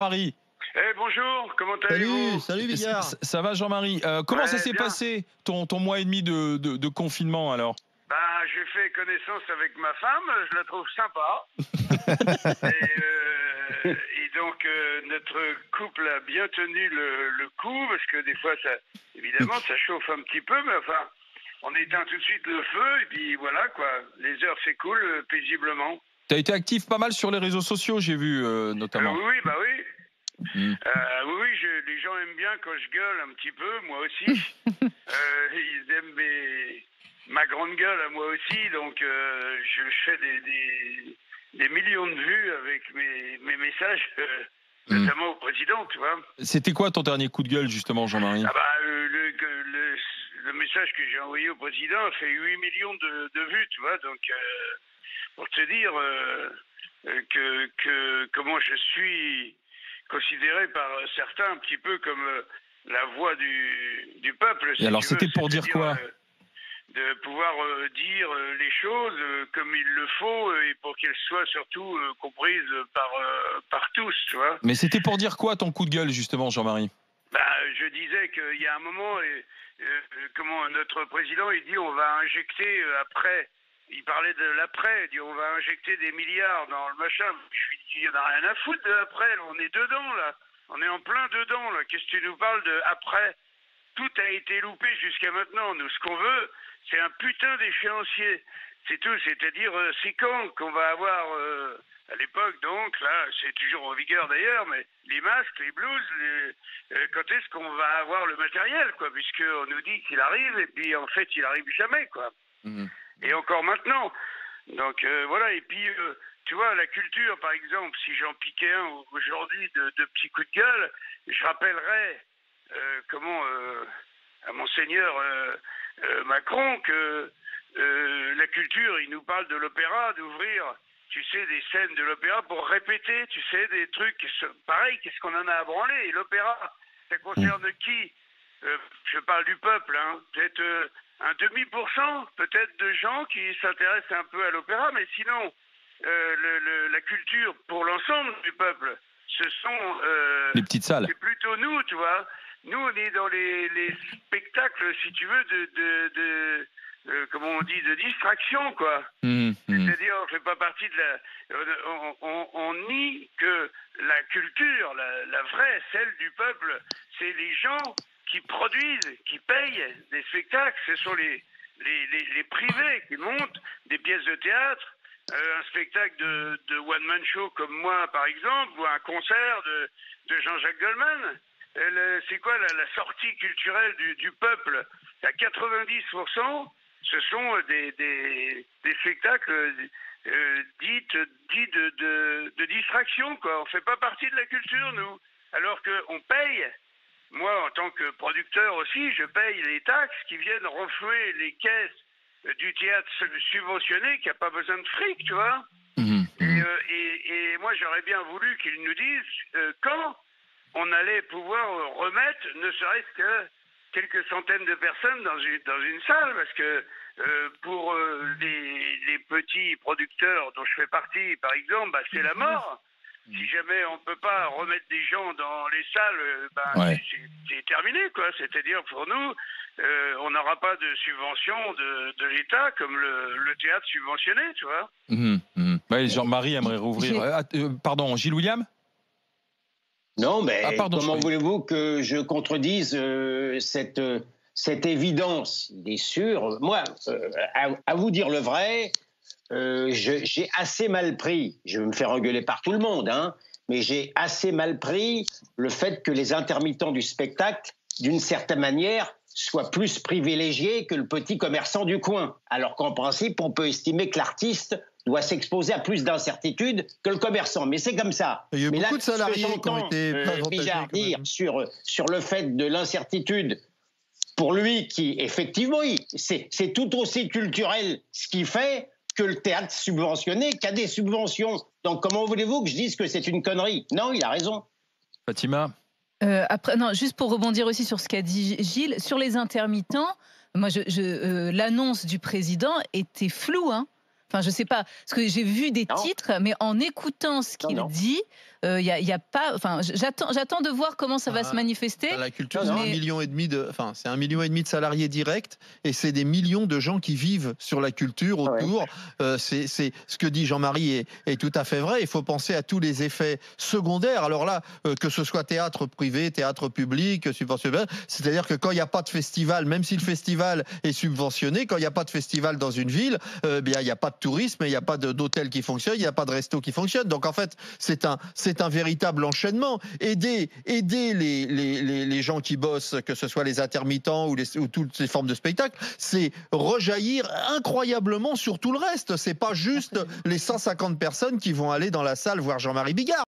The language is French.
Marie. Bonjour, comment Salut, allez-vous? salut Bigard. Ça va Jean-Marie. Comment ça Ouais, s'est bien. passé ton mois et demi de confinement alors? J'ai fait connaissance avec ma femme, je la trouve sympa. Et donc, notre couple a bien tenu le coup, parce que des fois, évidemment, ça chauffe un petit peu, mais enfin, on éteint tout de suite le feu, et puis voilà, quoi. Les heures s'écoulent paisiblement. Tu as été actif pas mal sur les réseaux sociaux, j'ai vu notamment. Oui, bah oui. Mm. Oui, les gens aiment bien quand je gueule un petit peu, moi aussi. Ils aiment ma grande gueule à moi aussi, donc je fais des millions de vues avec mes messages, notamment au président, tu vois. C'était quoi ton dernier coup de gueule justement, Jean-Marie? Le message que j'ai envoyé au président a fait 8 millions de vues, tu vois, donc pour te dire comment je suis considéré par certains un petit peu comme la voix du peuple. Et alors c'était pour dire quoi? De pouvoir dire les choses comme il le faut et pour qu'elles soient surtout comprises par tous, tu vois. Mais c'était pour dire quoi ton coup de gueule justement, Jean-Marie? Je disais qu'il y a un moment, comment notre président, il dit on va injecter après. Il parlait de l'après, il dit on va injecter des milliards dans le machin. Je lui dis il n'y en a rien à foutre de l'après, on est dedans là. On est en plein dedans là. Qu'est-ce que tu nous parles de après? Tout a été loupé jusqu'à maintenant. Nous, ce qu'on veut, c'est un putain d'échéancier. C'est tout. C'est-à-dire, c'est quand qu'on va avoir, à l'époque, donc, là, c'est toujours en vigueur d'ailleurs, mais les masques, les blouses, quand est-ce qu'on va avoir le matériel, quoi, puisqu'on nous dit qu'il arrive, et puis en fait, il arrive jamais, quoi. Mmh. Et encore maintenant. Donc, voilà. Et puis, tu vois, la culture, par exemple, si j'en piquais un aujourd'hui de petits coups de gueule, je rappellerais à Monseigneur Macron que la culture, il nous parle de l'opéra, d'ouvrir, tu sais, des scènes de l'opéra pour répéter, tu sais, des trucs pareil, qu'est-ce qu'on en a à branler? Et l'opéra, ça concerne qui? Je parle du peuple, hein, peut-être un demi% peut-être de gens qui s'intéressent un peu à l'opéra, mais sinon, la culture pour l'ensemble du peuple, ce sont les petites salles. C'est plutôt nous, tu vois. Nous, on est dans les spectacles, si tu veux, comment on dit, de distraction, quoi. C'est-à-dire, on fait pas partie de on nie que la culture, la vraie, celle du peuple, c'est les gens qui produisent, qui payent des spectacles. Ce sont les privés qui montent des pièces de théâtre, un spectacle de one-man show comme moi, par exemple, ou un concert de Jean-Jacques Goldman. C'est quoi la sortie culturelle du peuple? À 90%, ce sont des spectacles dits de distraction, quoi. On fait pas partie de la culture, nous. Alors qu'on paye, moi en tant que producteur aussi, je paye les taxes qui viennent renflouer les caisses du théâtre subventionné qui n'a pas besoin de fric, tu vois. Et moi j'aurais bien voulu qu'ils nous disent quand on allait pouvoir remettre ne serait-ce que quelques centaines de personnes dans une salle, parce que pour les petits producteurs dont je fais partie, par exemple, c'est la mort. Si jamais on ne peut pas remettre des gens dans les salles, c'est terminé, quoi. C'est-à-dire, pour nous, on n'aura pas de subvention de l'État comme le théâtre subventionné, tu vois. Ouais, Jean-Marie aimerait rouvrir. Pardon, Gilles William? Non, mais comment voulez-vous que je contredise cette évidence? Il est sûr. Moi, à vous dire le vrai, j'ai assez mal pris, je vais me faire engueuler par tout le monde, hein, mais j'ai assez mal pris le fait que les intermittents du spectacle, d'une certaine manière, soient plus privilégiés que le petit commerçant du coin. Alors qu'en principe, on peut estimer que l'artiste doit s'exposer à plus d'incertitudes que le commerçant. Mais c'est comme ça. Il y a eu beaucoup de salariés qui ont été Bijard dire sur le fait de l'incertitude, pour lui, qui, effectivement, c'est tout aussi culturel ce qu'il fait que le théâtre subventionné, qui a des subventions. Donc, comment voulez-vous que je dise que c'est une connerie? Non, il a raison. Fatima? Après, non, juste pour rebondir aussi sur ce qu'a dit Gilles, sur les intermittents, moi, l'annonce du président était floue, hein. Enfin, je sais pas, parce que j'ai vu des titres, mais en écoutant ce qu'il dit, y a pas. Enfin, j'attends de voir comment ça va se manifester. La culture, c'est 1,5 million c'est 1,5 million de salariés directs, et c'est des millions de gens qui vivent sur la culture autour. C'est ce que dit Jean-Marie est tout à fait vrai. Il faut penser à tous les effets secondaires. Alors là, que ce soit théâtre privé, théâtre public, subventionné, c'est-à-dire que quand il n'y a pas de festival, même si le festival est subventionné, quand il n'y a pas de festival dans une ville, bien il n'y a pas de tourisme, il n'y a pas d'hôtel qui fonctionne, il n'y a pas de resto qui fonctionne. Donc en fait, c'est un véritable enchaînement. Aider les gens qui bossent, que ce soit les intermittents ou toutes les formes de spectacle, c'est rejaillir incroyablement sur tout le reste. C'est pas juste les 150 personnes qui vont aller dans la salle voir Jean-Marie Bigard.